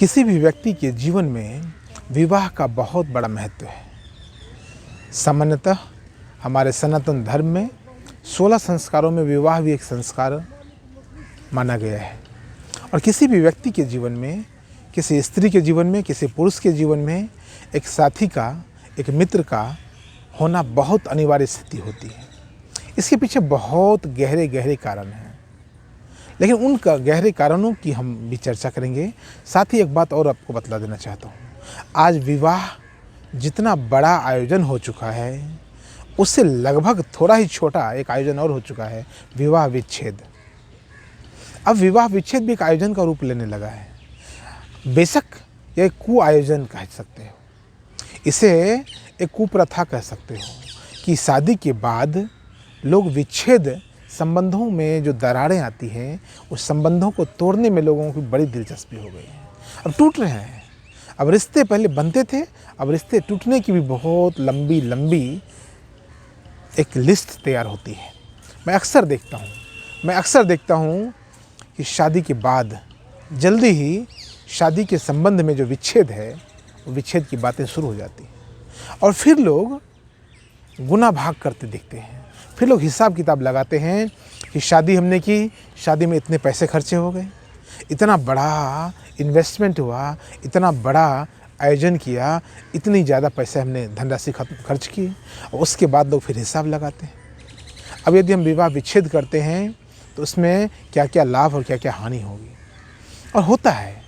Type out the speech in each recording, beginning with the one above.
किसी भी व्यक्ति के जीवन में विवाह का बहुत बड़ा महत्व है। सामान्यतः हमारे सनातन धर्म में 16 संस्कारों में विवाह भी एक संस्कार माना गया है। और किसी भी व्यक्ति के जीवन में, किसी स्त्री के जीवन में, किसी पुरुष के जीवन में एक साथी का, एक मित्र का होना बहुत अनिवार्य स्थिति होती है। इसके पीछे बहुत गहरे गहरे कारण हैं, लेकिन उन गहरे कारणों की हम भी चर्चा करेंगे। साथ ही एक बात और आपको बतला देना चाहता हूँ, आज विवाह जितना बड़ा आयोजन हो चुका है, उससे लगभग थोड़ा ही छोटा एक आयोजन और हो चुका है, विवाह विच्छेद। अब विवाह विच्छेद भी एक आयोजन का रूप लेने लगा है। बेशक यह एक कुआयोजन कह सकते हो, इसे एक कुप्रथा कह सकते हो कि शादी के बाद लोग विच्छेद संबंधों में जो दरारें आती हैं, उस संबंधों को तोड़ने में लोगों की बड़ी दिलचस्पी हो गई है। अब टूट रहे हैं। अब रिश्ते पहले बनते थे, अब रिश्ते टूटने की भी बहुत लंबी लंबी एक लिस्ट तैयार होती है। मैं अक्सर देखता हूँ कि शादी के बाद जल्दी ही शादी के संबंध में जो विच्छेद है, वो विच्छेद की बातें शुरू हो जाती हैं और फिर लोग गुना भाग करते दिखते हैं। फिर लोग हिसाब किताब लगाते हैं कि शादी हमने की, शादी में इतने पैसे खर्चे हो गए, इतना बड़ा इन्वेस्टमेंट हुआ, इतना बड़ा आयोजन किया, इतनी ज़्यादा पैसे हमने धनराशि खर्च की, और उसके बाद लोग फिर हिसाब लगाते हैं। अब यदि हम विवाह विच्छेद करते हैं तो उसमें क्या क्या लाभ और क्या क्या हानि होगी। और होता है,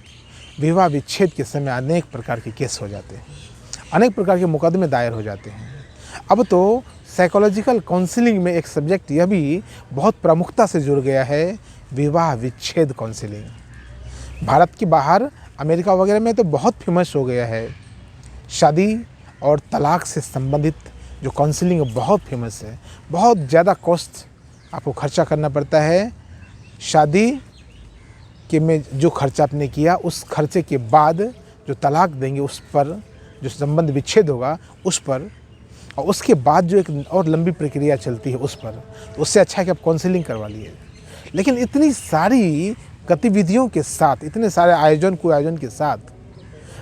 विवाह विच्छेद के समय अनेक प्रकार के केस हो जाते हैं, अनेक प्रकार के मुकदमे दायर हो जाते हैं। अब तो साइकोलॉजिकल काउंसलिंग में एक सब्जेक्ट यह भी बहुत प्रमुखता से जुड़ गया है, विवाह विच्छेद काउंसलिंग। भारत के बाहर अमेरिका वगैरह में तो बहुत फेमस हो गया है। शादी और तलाक से संबंधित जो काउंसलिंग बहुत फेमस है। बहुत ज़्यादा कॉस्ट आपको खर्चा करना पड़ता है। शादी के में जो खर्चा आपने किया, उस खर्चे के बाद जो तलाक देंगे उस पर, जो संबंध विच्छेद होगा उस पर, और उसके बाद जो एक और लंबी प्रक्रिया चलती है उस पर, तो उससे अच्छा है कि आप काउंसलिंग करवा लिए। लेकिन इतनी सारी गतिविधियों के साथ, इतने सारे आयोजन कुआयोजन के साथ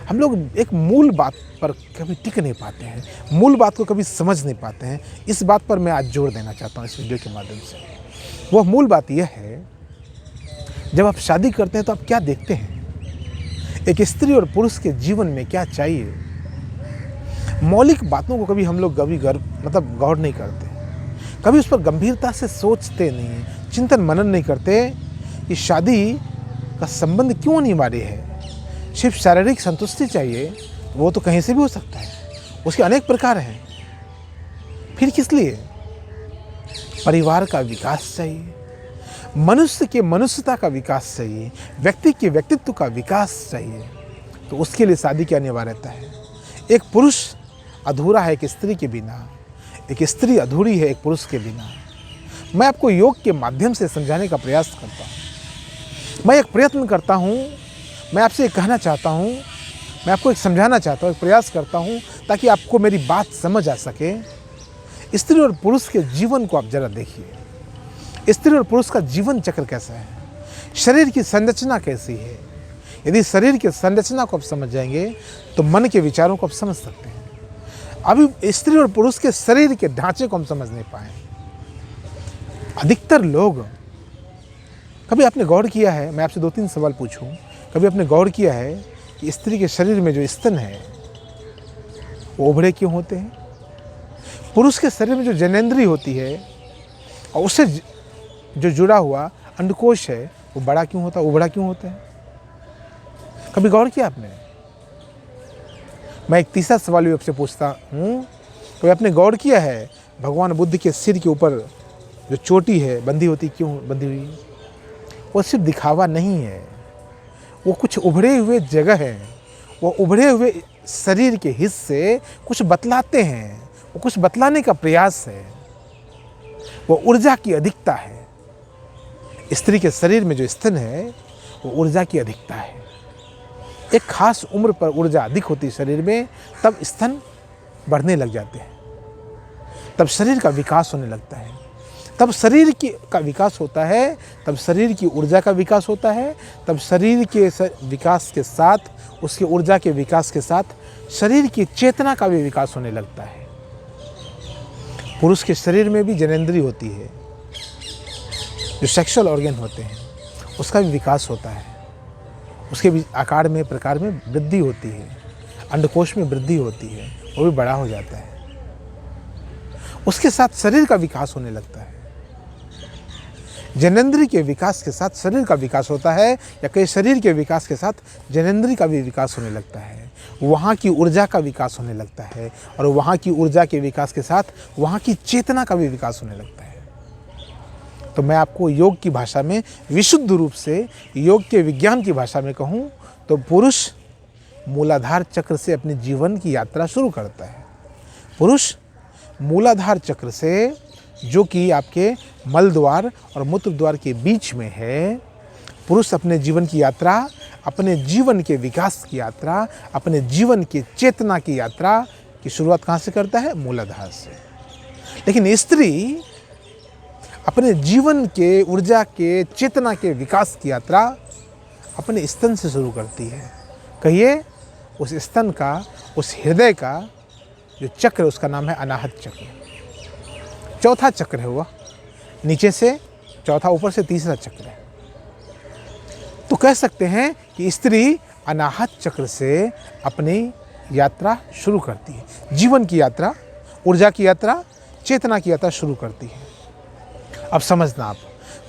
हम लोग एक मूल बात पर कभी टिक नहीं पाते हैं, मूल बात को कभी समझ नहीं पाते हैं। इस बात पर मैं आज जोर देना चाहता हूँ इस वीडियो के माध्यम से। वह मूल बात यह है, जब आप शादी करते हैं तो आप क्या देखते हैं, एक स्त्री और पुरुष के जीवन में क्या चाहिए। मौलिक बातों को कभी हम लोग गौर नहीं करते, कभी उस पर गंभीरता से सोचते नहीं हैं, चिंतन मनन नहीं करते कि शादी का संबंध क्यों अनिवार्य है। सिर्फ शारीरिक संतुष्टि चाहिए, वो तो कहीं से भी हो सकता है, उसके अनेक प्रकार हैं। फिर किस लिए? परिवार का विकास चाहिए, मनुष्य के मनुष्यता का विकास चाहिए, व्यक्ति के व्यक्तित्व का विकास चाहिए। तो उसके लिए शादी की अनिवार्यता है। एक पुरुष अधूरा है एक स्त्री के बिना, एक स्त्री अधूरी है एक पुरुष के बिना। मैं आपको योग के माध्यम से समझाने का प्रयास करता हूँ। मैं एक प्रयत्न करता हूँ, मैं आपसे एक कहना चाहता हूँ, मैं आपको एक समझाना चाहता हूँ, एक प्रयास करता हूँ ताकि आपको मेरी बात समझ आ सके। स्त्री और पुरुष के जीवन को आप जरा देखिए। स्त्री और पुरुष का जीवन चक्र कैसा है, शरीर की संरचना कैसी है। यदि शरीर की संरचना को आप समझ जाएंगे तो मन के विचारों को आप समझ सकते हैं। अभी स्त्री और पुरुष के शरीर के ढांचे को हम समझ नहीं पाए। अधिकतर लोग, कभी आपने गौर किया है, मैं आपसे 2-3 सवाल पूछूं, कभी आपने गौर किया है कि स्त्री के शरीर में जो स्तन है वो उभड़े क्यों होते हैं? पुरुष के शरीर में जो जननेंद्रिय होती है और उससे जो जुड़ा हुआ अंडकोश है वो बड़ा क्यों होता है, उभड़ा क्यों होता है? कभी गौर किया आपने? मैं एक तीसरा सवाल भी आपसे पूछता हूँ, तो आपने गौर किया है भगवान बुद्ध के सिर के ऊपर जो चोटी है बंधी होती, क्यों बंधी हुई? वो सिर्फ दिखावा नहीं है, वो कुछ उभरे हुए जगह है, वो उभरे हुए शरीर के हिस्से कुछ बतलाते हैं, वो कुछ बतलाने का प्रयास है। वो ऊर्जा की अधिकता है। स्त्री के शरीर में जो स्तन है वो ऊर्जा की अधिकता है। एक खास उम्र पर ऊर्जा अधिक होती है शरीर में, तब स्तन बढ़ने लग जाते हैं, तब शरीर का विकास होने लगता है, तब शरीर का विकास होता है, तब शरीर की ऊर्जा का विकास होता है, तब शरीर के विकास के साथ, उसके ऊर्जा के विकास के साथ शरीर की चेतना का भी विकास होने लगता है। पुरुष के शरीर में भी जननेंद्रिय होती है, जो सेक्सुअल ऑर्गन होते हैं उसका भी विकास होता है, उसके भी आकार में प्रकार में वृद्धि होती है, अंडकोश में वृद्धि होती है, वो भी बड़ा हो जाता है, उसके साथ शरीर का विकास होने लगता है। जननेंद्रिय के विकास के साथ शरीर का विकास होता है, या कई शरीर के विकास के साथ जननेंद्रिय का भी विकास होने लगता है। वहाँ की ऊर्जा का विकास होने लगता है, और वहाँ की ऊर्जा के विकास के साथ वहाँ की चेतना का भी विकास होने लगता है। तो मैं आपको योग की भाषा में, विशुद्ध रूप से योग के विज्ञान की भाषा में कहूँ तो पुरुष मूलाधार चक्र से अपने जीवन की यात्रा शुरू करता है। पुरुष मूलाधार चक्र से, जो कि आपके मल द्वार और मूत्र द्वार के बीच में है, पुरुष अपने जीवन की यात्रा, अपने जीवन के विकास की यात्रा, अपने जीवन की चेतना की यात्रा की शुरुआत कहाँ से करता है? मूलाधार से। लेकिन स्त्री अपने जीवन के, ऊर्जा के, चेतना के विकास की यात्रा अपने स्तन से शुरू करती है। कहिए, उस स्तन का, उस हृदय का जो चक्र, उसका नाम है अनाहत चक्र। चौथा चक्र है वह, नीचे से चौथा, ऊपर से तीसरा चक्र है। तो कह सकते हैं कि स्त्री अनाहत चक्र से अपनी यात्रा शुरू करती है, जीवन की यात्रा, ऊर्जा की यात्रा, चेतना की यात्रा शुरू करती है। अब समझना आप,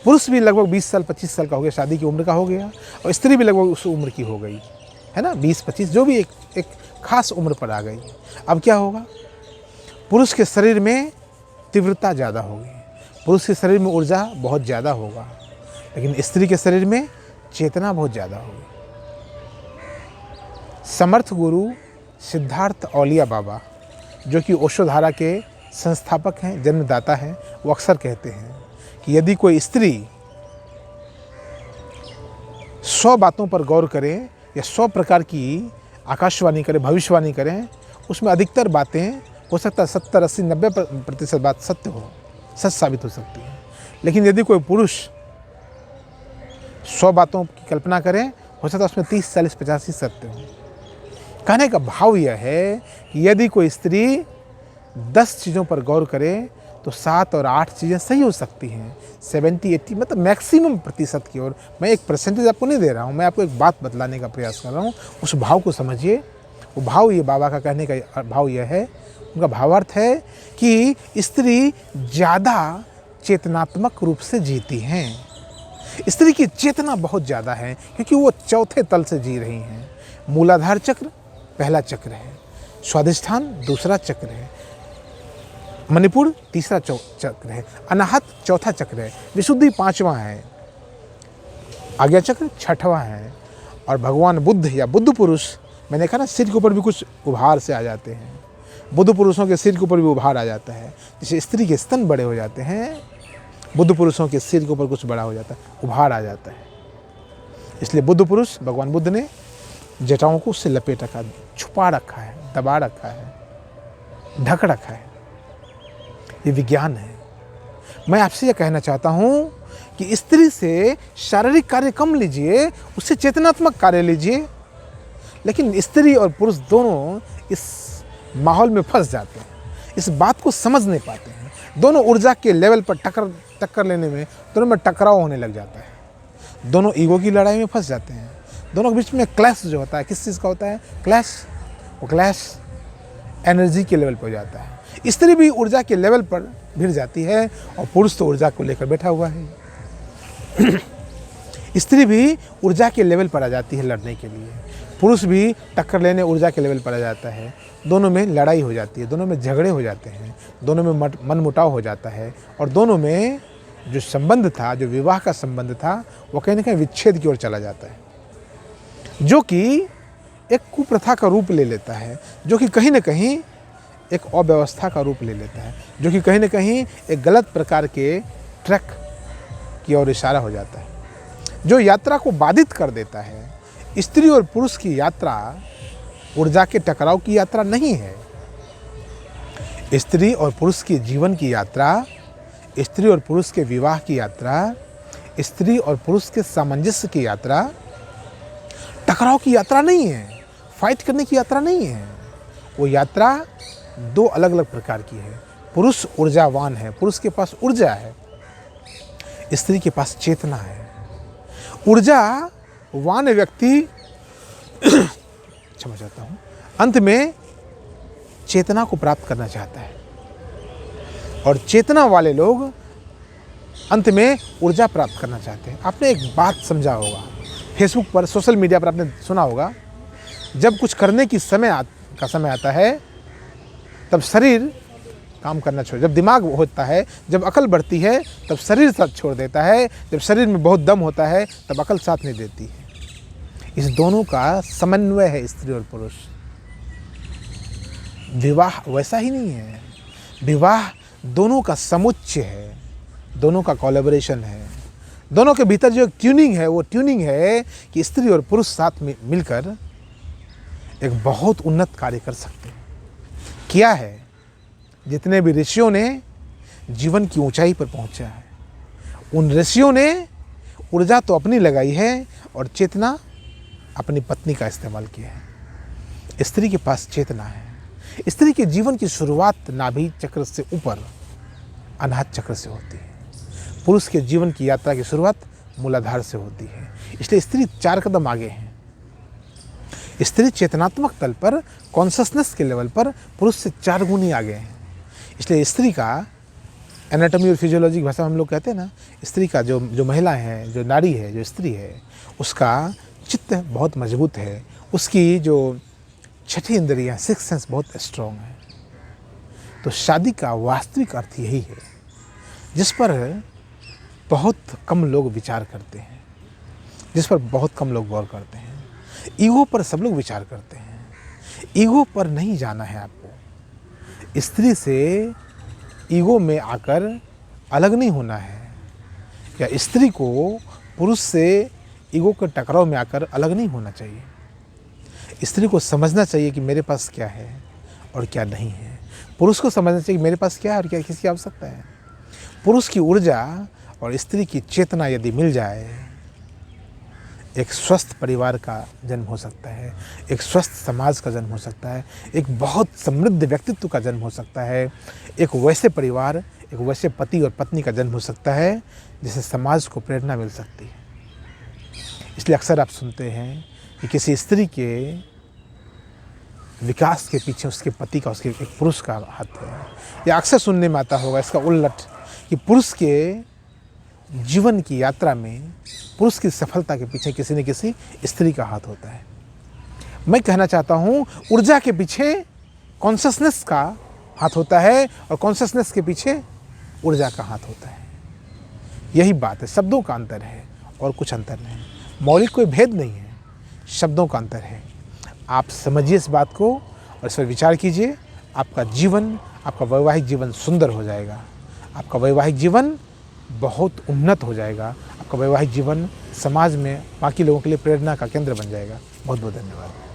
पुरुष भी लगभग 20 साल 25 साल का हो गया, शादी की उम्र का हो गया, और स्त्री भी लगभग उस उम्र की हो गई है ना, 20-25, जो भी एक खास उम्र पर आ गई। अब क्या होगा? पुरुष के शरीर में तीव्रता ज़्यादा होगी, पुरुष के शरीर में ऊर्जा बहुत ज़्यादा होगा, लेकिन स्त्री के शरीर में चेतना बहुत ज़्यादा होगी। समर्थ गुरु सिद्धार्थ औलिया बाबा, जो कि ओशो धारा के संस्थापक हैं, जन्मदाता हैं, वो अक्सर कहते हैं कि यदि कोई स्त्री 100 बातों पर गौर करे या 100 प्रकार की आकाशवाणी करे, भविष्यवाणी करें, उसमें अधिकतर बातें, हो सकता है 70, 80, 90% बात सत्य हो, सच साबित हो सकती है। लेकिन यदि कोई पुरुष 100 बातों की कल्पना करें, हो सकता है उसमें 30, 40, 50 ही सत्य हो। कहने का भाव यह है कि यदि कोई स्त्री 10 चीज़ों पर गौर करे तो 7 और 8 चीज़ें सही हो सकती हैं, 70-80 मतलब मैक्सिमम प्रतिशत की ओर। मैं एक परसेंटेज आपको नहीं दे रहा हूँ, मैं आपको एक बात बतलाने का प्रयास कर रहा हूँ, उस भाव को समझिए। वो भाव, ये बाबा का कहने का भाव यह है, उनका भावार्थ है कि स्त्री ज़्यादा चेतनात्मक रूप से जीती हैं। स्त्री की चेतना बहुत ज़्यादा है, क्योंकि वो चौथे तल से जी रही हैं। मूलाधार चक्र पहला चक्र है, स्वाधिष्ठान दूसरा चक्र है, मणिपुर तीसरा चक्र है, अनाहत चौथा चक्र है, विशुद्धि 5वां है, आज्ञा चक्र 6वां है, और भगवान बुद्ध या बुद्ध पुरुष, मैंने कहा ना सिर के ऊपर भी कुछ उभार से आ जाते हैं, बुद्ध पुरुषों के सिर के ऊपर भी उभार आ जाता है। जैसे स्त्री के स्तन बड़े हो जाते हैं, बुद्ध पुरुषों के सिर के ऊपर कुछ बड़ा हो जाता है, उभार आ जाता है। इसलिए बुद्ध पुरुष, भगवान बुद्ध ने जटाओं को उससे लपेट रखा, छुपा रखा है, दबा रखा है, ढक रखा है। ये विज्ञान है। मैं आपसे ये कहना चाहता हूँ कि स्त्री से शारीरिक कार्य कम लीजिए, उससे चेतनात्मक कार्य लीजिए। लेकिन स्त्री और पुरुष दोनों इस माहौल में फंस जाते हैं, इस बात को समझ नहीं पाते हैं। दोनों ऊर्जा के लेवल पर टक्कर लेने में, दोनों में टकराव होने लग जाता है, दोनों ईगो की लड़ाई में फंस जाते हैं। दोनों के बीच में क्लैश जो होता है, किस चीज़ का होता है? क्लैश। वो क्लैश एनर्जी के लेवल पर हो जाता है। स्त्री भी ऊर्जा के लेवल पर भिड़ जाती है, और पुरुष तो ऊर्जा को लेकर बैठा हुआ है। स्त्री भी ऊर्जा के लेवल पर आ जाती है लड़ने के लिए, पुरुष भी टक्कर लेने ऊर्जा के लेवल पर आ जाता है। दोनों में लड़ाई हो जाती है, दोनों में झगड़े हो जाते हैं, दोनों में मनमुटाव हो जाता है, और दोनों में जो संबंध था, जो विवाह का संबंध था, वो कहीं ना कहीं विच्छेद की ओर चला जाता है, जो कि एक कुप्रथा का रूप ले लेता है, जो कि कहीं ना कहीं एक अव्यवस्था का रूप ले लेता है, जो कि कहीं ना कहीं एक गलत प्रकार के ट्रैक की ओर इशारा हो जाता है, जो यात्रा को बाधित कर देता है। स्त्री और पुरुष की यात्रा ऊर्जा के टकराव की यात्रा नहीं है। स्त्री और पुरुष की जीवन की यात्रा स्त्री और पुरुष के विवाह की यात्रा, स्त्री और पुरुष के सामंजस्य की यात्रा टकराव की यात्रा नहीं है, फाइट करने की यात्रा नहीं है। वो यात्रा दो अलग अलग प्रकार की है। पुरुष ऊर्जावान है, पुरुष के पास ऊर्जा है, स्त्री के पास चेतना है। ऊर्जावान व्यक्ति क्षमा चाहता हूँ, अंत में चेतना को प्राप्त करना चाहता है, और चेतना वाले लोग अंत में ऊर्जा प्राप्त करना चाहते हैं। आपने एक बात समझा होगा, फेसबुक पर, सोशल मीडिया पर आपने सुना होगा, जब कुछ करने की समय आता है तब शरीर काम करना छोड़, जब दिमाग होता है, जब अकल बढ़ती है तब शरीर साथ छोड़ देता है, जब शरीर में बहुत दम होता है तब अकल साथ नहीं देती है। इस दोनों का समन्वय है स्त्री और पुरुष। विवाह वैसा ही नहीं है। विवाह दोनों का समुच्चय है, दोनों का कोलैबोरेशन है। दोनों के भीतर जो ट्यूनिंग है, वो ट्यूनिंग है कि स्त्री और पुरुष साथ में मिलकर एक बहुत उन्नत कार्य कर सकते हैं। किया है, जितने भी ऋषियों ने जीवन की ऊंचाई पर पहुंचा है, उन ऋषियों ने ऊर्जा तो अपनी लगाई है और चेतना अपनी पत्नी का इस्तेमाल किया है। स्त्री के पास चेतना है। स्त्री के जीवन की शुरुआत नाभि चक्र से ऊपर अनाहत चक्र से होती है। पुरुष के जीवन की यात्रा की शुरुआत मूलाधार से होती है। इसलिए स्त्री 4 कदम आगे है। स्त्री चेतनात्मक तल पर, कॉन्शसनेस के लेवल पर पुरुष से 4 गुनी आगे हैं। इसलिए स्त्री का एनाटॉमी और फिजियोलॉजी की भाषा में हम लोग कहते हैं ना, स्त्री का जो महिला है, जो नारी है, जो स्त्री है, उसका चित्त बहुत मजबूत है। उसकी जो 6ठी इंद्रियाँ, 6th सेंस बहुत स्ट्रॉन्ग है। तो शादी का वास्तविक अर्थ यही है, जिस पर बहुत कम लोग विचार करते हैं, जिस पर बहुत कम लोग गौर करते हैं। ईगो पर सब लोग विचार करते हैं। ईगो पर नहीं जाना है आपको। स्त्री से ईगो में आकर अलग नहीं होना है, या स्त्री को पुरुष से ईगो के टकराव में आकर अलग नहीं होना चाहिए। स्त्री को समझना चाहिए कि मेरे पास क्या है और क्या नहीं है। पुरुष को समझना चाहिए कि मेरे पास क्या है और क्या किसकी आवश्यकता है। पुरुष की ऊर्जा और स्त्री की चेतना यदि मिल जाए, एक स्वस्थ परिवार का जन्म हो सकता है, एक स्वस्थ समाज का जन्म हो सकता है, एक बहुत समृद्ध व्यक्तित्व का जन्म हो सकता है, एक वैसे परिवार, एक वैसे पति और पत्नी का जन्म हो सकता है जिससे समाज को प्रेरणा मिल सकती है। इसलिए अक्सर आप सुनते हैं कि किसी स्त्री के विकास के पीछे उसके पति का, उसके एक पुरुष का हाथ है। या अक्सर सुनने में आता होगा इसका उल्लट, कि पुरुष के जीवन की यात्रा में, पुरुष की सफलता के पीछे किसी न किसी स्त्री का हाथ होता है। मैं कहना चाहता हूँ, ऊर्जा के पीछे कॉन्शसनेस का हाथ होता है और कॉन्शसनेस के पीछे ऊर्जा का हाथ होता है। यही बात है। शब्दों का अंतर है और कुछ अंतर नहीं। मौलिक कोई भेद नहीं है, शब्दों का अंतर है। आप समझिए इस बात को और इस पर विचार कीजिए। आपका जीवन, आपका वैवाहिक जीवन सुंदर हो जाएगा। आपका वैवाहिक जीवन बहुत उन्नत हो जाएगा। आपका वैवाहिक जीवन समाज में बाकी लोगों के लिए प्रेरणा का केंद्र बन जाएगा। बहुत बहुत धन्यवाद।